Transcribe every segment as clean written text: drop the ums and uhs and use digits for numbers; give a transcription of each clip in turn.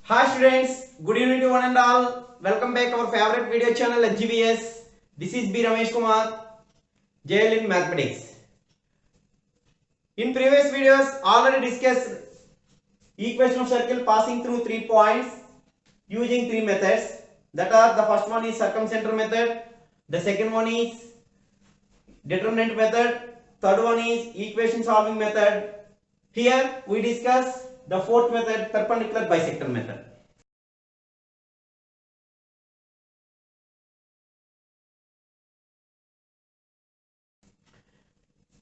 Hi students, good evening to one and all. Welcome back to our favorite video channel HGBS. This is B Ramesh Kumar, JL in Mathematics. In previous videos, already discussed equation of circle passing through 3 points using 3 methods. That are, the first one is circumcenter method, the second one is determinant method, third one is equation solving method. Here we discuss the fourth method, perpendicular bisector method.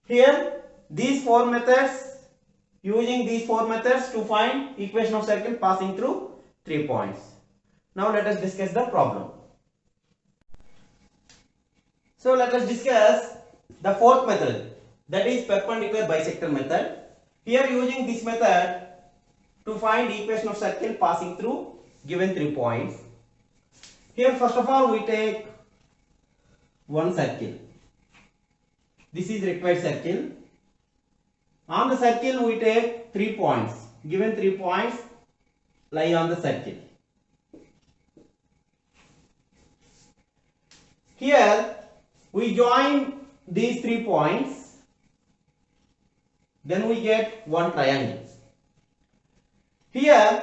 Here using these four methods to find equation of circle passing through 3 points. Now let us discuss the problem. So let us discuss the fourth method, that is perpendicular bisector method. Here using this method to find equation of circle passing through given 3 points. Here first of all we take one circle. This is required circle. On the circle we take 3 points. Given 3 points lie on the circle. Here we join these 3 points, then we get one triangle. Here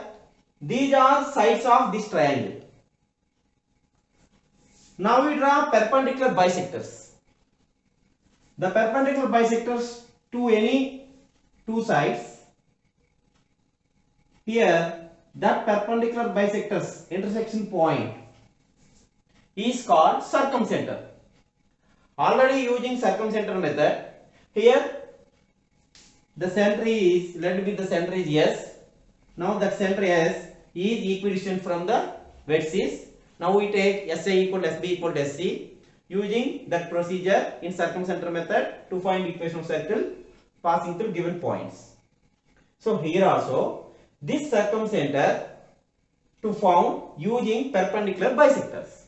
these are sides of this triangle. Now we draw perpendicular bisectors. The perpendicular bisectors to any two sides. Here that perpendicular bisectors intersection point is called circumcenter. Already using circumcenter method, here the center is, let me the center is S. Now that center S is equidistant from the vertices. Now we take SA equal to SB equal to SC. Using that procedure in circumcenter method to find equation of circle passing through given points. So here also this circumcenter to found using perpendicular bisectors.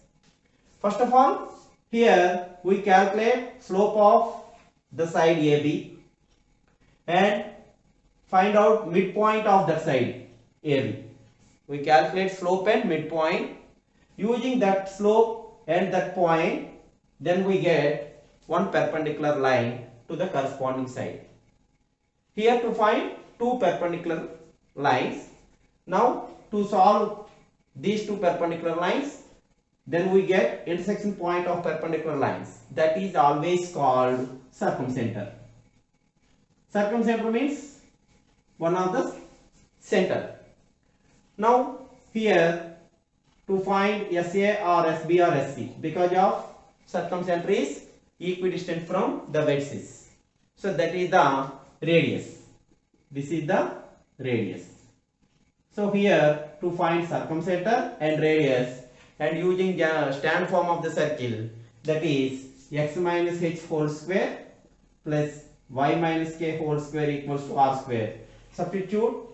First of all, here we calculate slope of the side AB and find out midpoint of that side AB. We calculate slope and midpoint. Using that slope and that point, then we get one perpendicular line to the corresponding side. Here to find two perpendicular lines. Now to solve these two perpendicular lines, then we get intersection point of perpendicular lines. That is always called circumcenter. Circumcenter means one of the center. Now here to find SA or SB or SC, because of circumcenter is equidistant from the vertices. So that is the radius. This is the radius. So here to find circumcenter and radius, and using the stand form of the circle, that is x minus h whole square plus y minus k whole square equals to r square. Substitute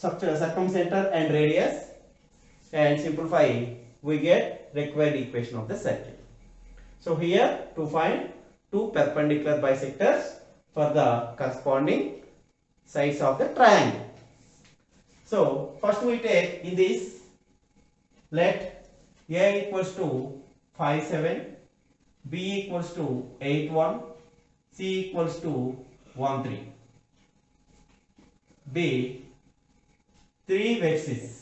circumcenter and radius and simplify, we get required equation of the circle. So here to find two perpendicular bisectors for the corresponding sides of the triangle. So first we take in this, let A equals to 5 7, B equals to 8 1, C equals to 1 3. B, 3 vertices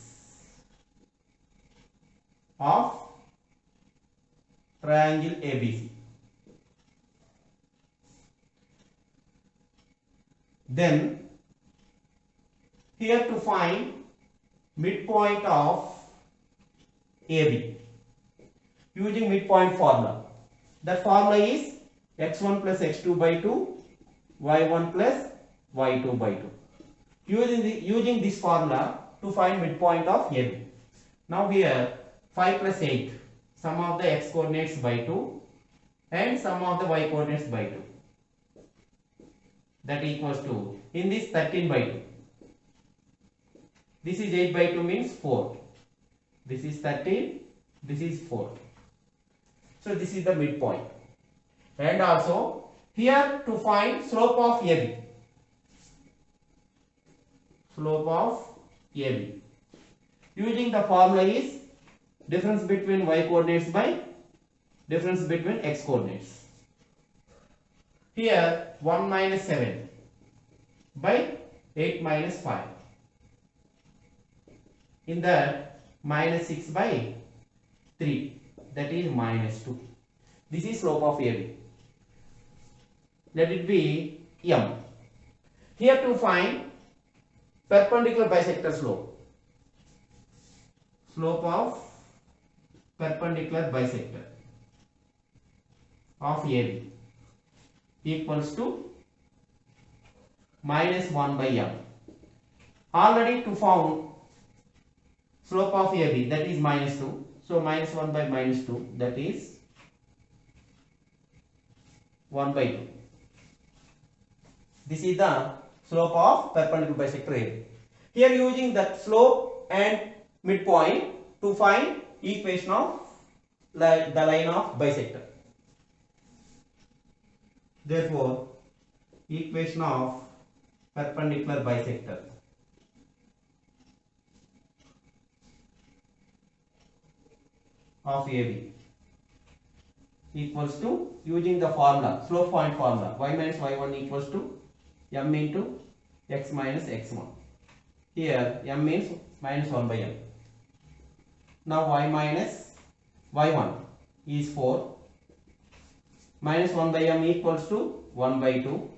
of triangle ABC. Then here to find midpoint of AB using midpoint formula. That formula is x1 plus x2 by 2, y1 plus y2 by 2. Using this formula to find midpoint of AB. Now here 5 plus 8, sum of the x coordinates by 2 and sum of the y coordinates by 2. That equals to, in this 13 by 2. This is 8 by 2 means 4. This is 13, this is 4. So this is the midpoint. And also here to find slope of AB. Slope of AB. using the formula is difference between y coordinates by difference between x coordinates. Here 1 minus 7 by 8 minus 5. In that minus 6 by 3, that is minus 2. This is slope of AB. Let it be m. Here to find perpendicular bisector slope. Slope of perpendicular bisector of AB equals to minus 1 by m. Already to found slope of AB, that is minus 2. So minus 1 by minus 2, that is 1 by 2. This is the slope of perpendicular bisector AB. Here using that slope and midpoint to find equation of the line of bisector. Therefore, equation of perpendicular bisector of AB equals to, using the formula, slope point formula, y minus y1 equals to m into x minus x1. Here m means minus 1 by m. Now y minus y1 is 4. Minus 1 by m equals to 1 by 2.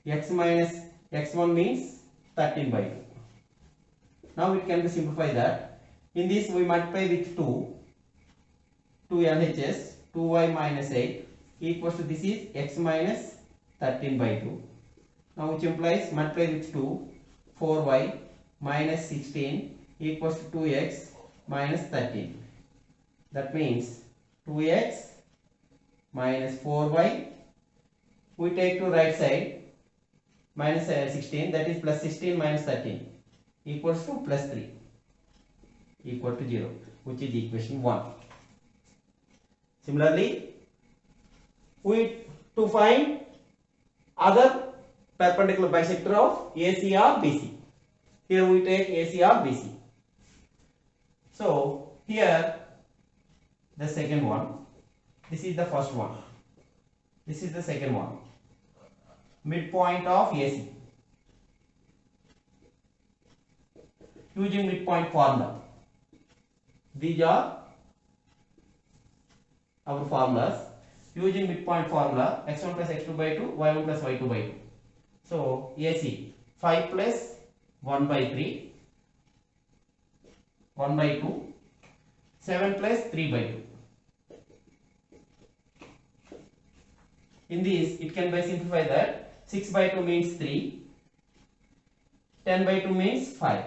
X minus x1 means 13 by 2. Now it can be simplified that. In this we multiply with 2 LHS, 2y minus 8 equals to, this is x minus 13 by 2. Now which implies multiply with 2, 4y minus 16 equals to 2x minus 13. That means 2x minus 4y, we take to right side, minus 16, that is plus 16 minus 13 equals to plus 3 equal to 0, which is equation 1. Similarly, to find other perpendicular bisector of AC or BC. Here we take AC or BC. So here the second one, this is the first one, this is the second one. Midpoint of AC. Using midpoint formula. These are our formulas. Using midpoint formula, x1 plus x2 by 2, y1 plus y2 by 2. So AC 5 plus 1 by 3, 1 by 2, 7 plus 3 by 2. In this, it can be simplified that 6 by 2 means 3, 10 by 2 means 5.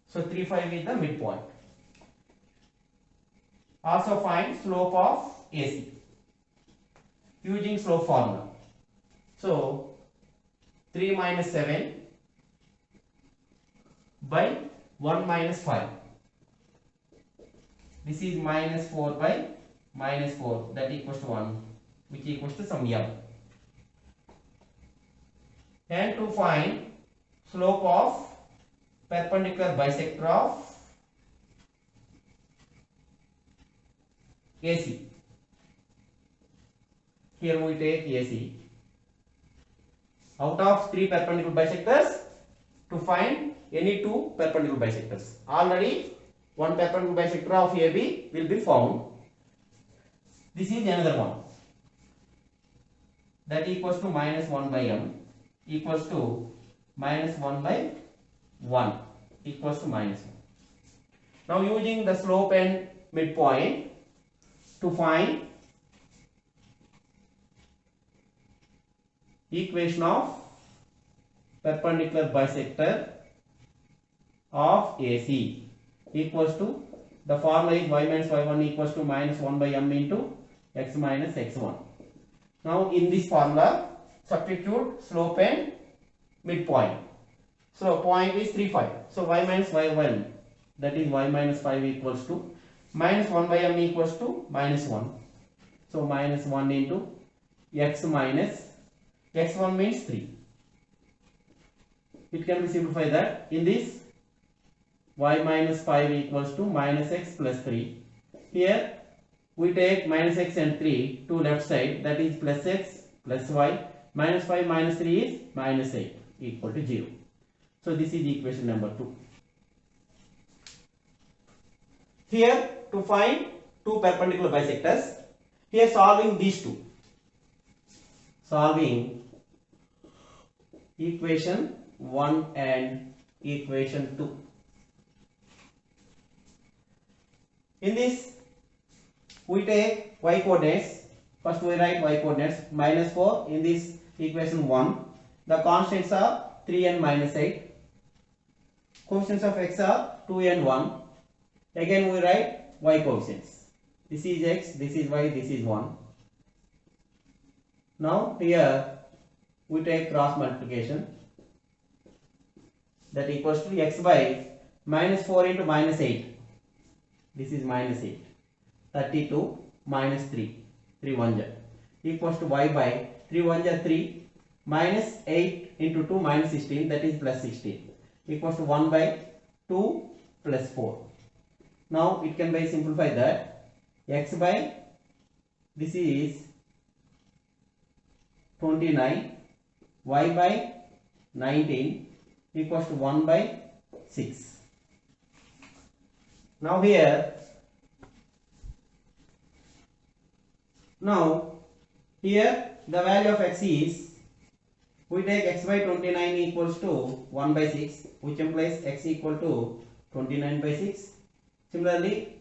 So 3, 5 is the midpoint. Also find slope of AC using slope formula. So 3 minus 7 by 1 minus 5. This is minus 4 by minus 4, that equals to 1, which equals to some m. And to find slope of perpendicular bisector of AC. Here we take AC. Out of 3 perpendicular bisectors, to find any 2 perpendicular bisectors. Already 1 perpendicular bisector of AB will be found. This is another one. That equals to minus 1 by m equals to minus 1 by 1 equals to minus 1. Now using the slope and midpoint to find equation of perpendicular bisector of AC equals to, the formula is y minus y1 equals to minus 1 by m into x minus x1. Now in this formula substitute slope and midpoint. So point is 3, 5. So y minus y1, that is y minus 5 equals to minus 1 by m equals to minus 1. So minus 1 into x minus x1 means 3. It can be simplified that in this y minus 5 equals to minus x plus 3. Here we take minus x and 3 to left side, that is plus x plus y. Minus 5 minus 3 is minus 8 equal to 0. So this is equation number 2. Here to find two perpendicular bisectors, here solving these two. Solving equation 1 and equation 2. In this we take y coordinates. First we write y coordinates minus 4 in this equation 1. The constants are 3 and minus 8. Coefficients of x are 2 and 1. Again we write y coefficients. This is x, this is y, this is 1. Now here we take cross multiplication, that equals to x by minus 4 into minus 8. This is minus 8. 32 minus 3. 3 1 ja equals to y by 3 1 ja 3 minus 8 into 2 minus 16, that is plus 16, equals to 1 by 2 plus 4. Now it can be simplified that x by this is 29, y by 19 equals to 1 by 6. Now here the value of x is, we take x by 29 equals to 1 by 6, which implies x equal to 29 by 6. Similarly,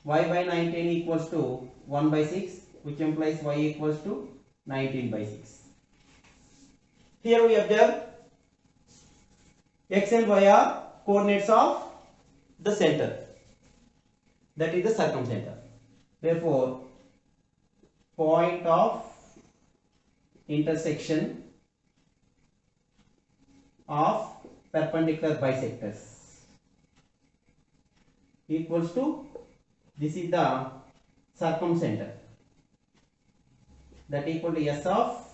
y by 19 equals to 1 by 6, which implies y equals to 19 by 6. Here we observe x and y are coordinates of the center, that is the circumcenter. Therefore, point of intersection of perpendicular bisectors equals to, this is the circumcenter, that equal to s of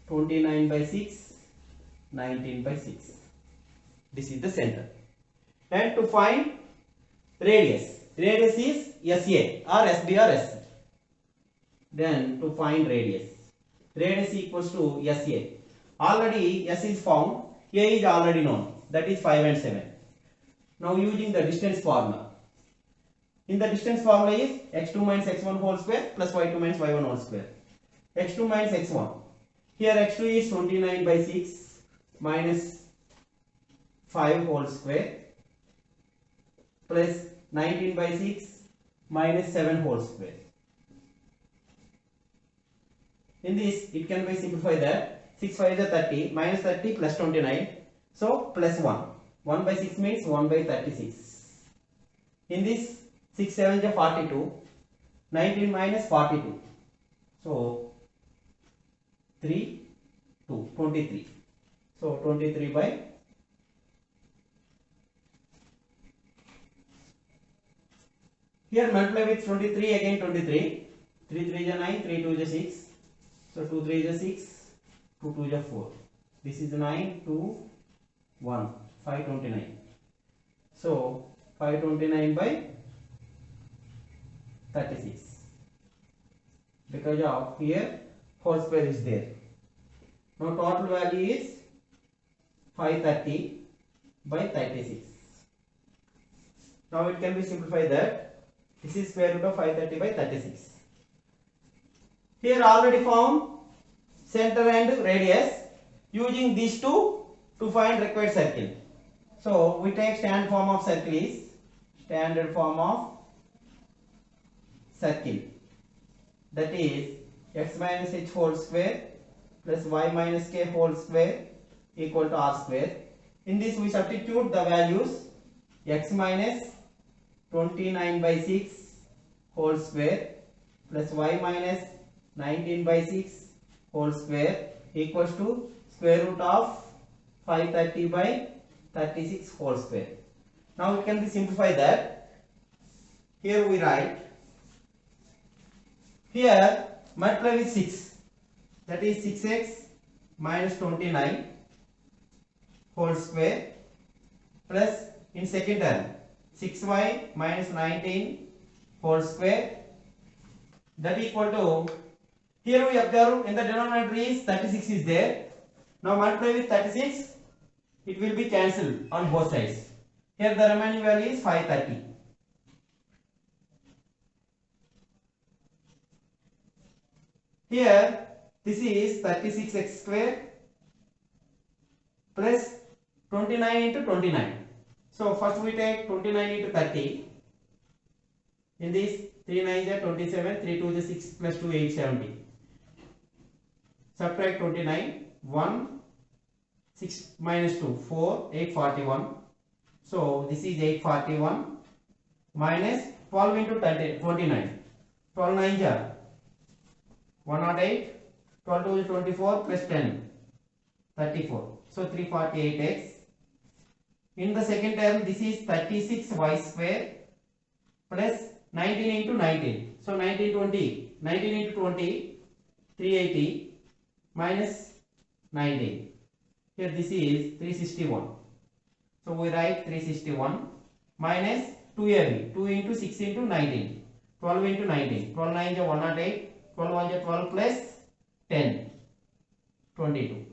29 by 6, 19 by 6. This is the center. And to find radius is SA or SB or SC. Then to find radius equals to SA. Already S is found, A is already known, that is 5 and 7. Now using the distance formula. In the distance formula is x2 minus x1 whole square plus y2 minus y1 whole square. x2 minus x1. Here x2 is 29 by 6 minus 5 whole square plus 19 by 6 minus 7 whole square. In this it can be simplified that 6 5 is 30 minus 30 plus 29, so plus 1. 1 by 6 means 1 by 36. In this 6 7 is 42, 19 minus 42, so 3 2 23, so 23 by here multiply with 23 again 23, 3 3 is 9, 3 2 is 6, so 2 3 is 6, 2 2 is 4. This is 9 2 1 529. So 529 by 36, because of here whole square is there. Now total value is 530 by 36. Now it can be simplified that this is square root of 530 by 36. Here already found center and radius. Using these two to find required circle. So we take standard form of circle is standard form of circle, that is x minus h whole square plus y minus k whole square equal to r square. In this we substitute the values x minus 29 by 6 whole square plus y minus 19 by 6 whole square equals to square root of 530 by 36 whole square. Now it can be simplified that here we write, here multiply with 6, that is 6x minus 29 whole square plus in second term 6y minus 19 whole square, that equal to, here we observe in the denominator is 36 is there. Now multiply with 36, it will be cancelled on both sides. Here the remaining value is 530. Here this is 36x square plus 29 into 29. So first we take 29 into 30. In this 3 9 is 27, 3 2 is 6 plus 2 8 70. Subtract 29, 1 6 minus 2 4 8 41. So this is 841 minus 12 into 30, 29. 12 9 is 108, 12 2 is 24 plus 10 34. So 348x. In the second term this is 36y square plus 19 into 19. So 19 into 20 380 minus 19. Here this is 361. So we write 361 minus 2ab, 2 into 6 into 19, 12 into 19, 12 9 is 108, 12 1 is 12 plus 10, 22.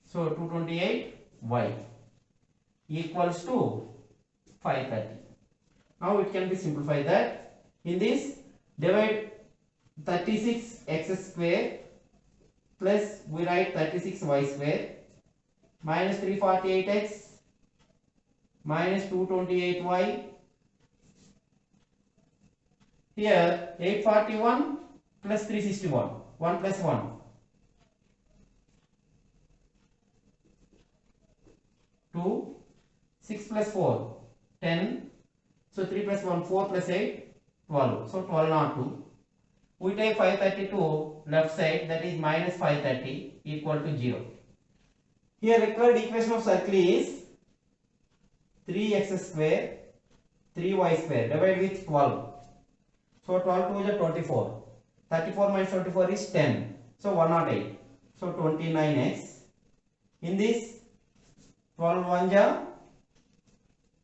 So 228y equals to 530. Now it can be simplified that in this divide 36x square plus we write 36y square minus 348x minus 228y. Here 841 plus 361, 1 plus 1. 2, 6 plus 4, 10. So 3 plus 1, 4 plus 8, 12. So 12 not 2. We take 532 left side, that is minus 530 equal to 0. Here required equation of circle is 3x square 3y square divided with 12. So 12 2 is 24. 34 minus 24 is 10. So 108. So 29x. In this 12 1 is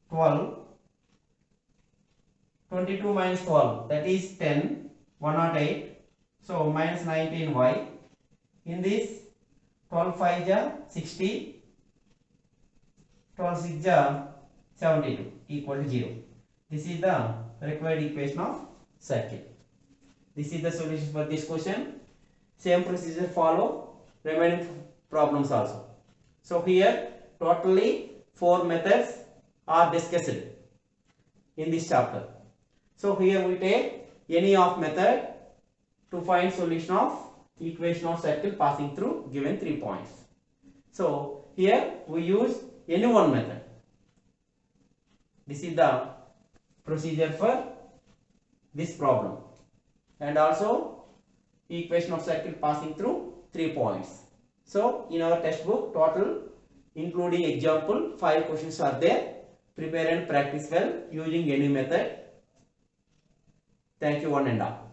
12. 22 minus 12, that is 10. 108. So minus 19y. In this 12 5 is 60. 12 6 is 72 equal to 0. This is the required equation of circle. This is the solution for this question. Same procedure follow remaining problems also. So here totally 4 methods are discussed in this chapter. So here we take any of method to find solution of equation of circle passing through given 3 points. So here we use any one method. This is the procedure for this problem, and also equation of circle passing through 3 points. So in our textbook total including example 5 questions are there. Prepare and practice well using any method. Thank you one and all.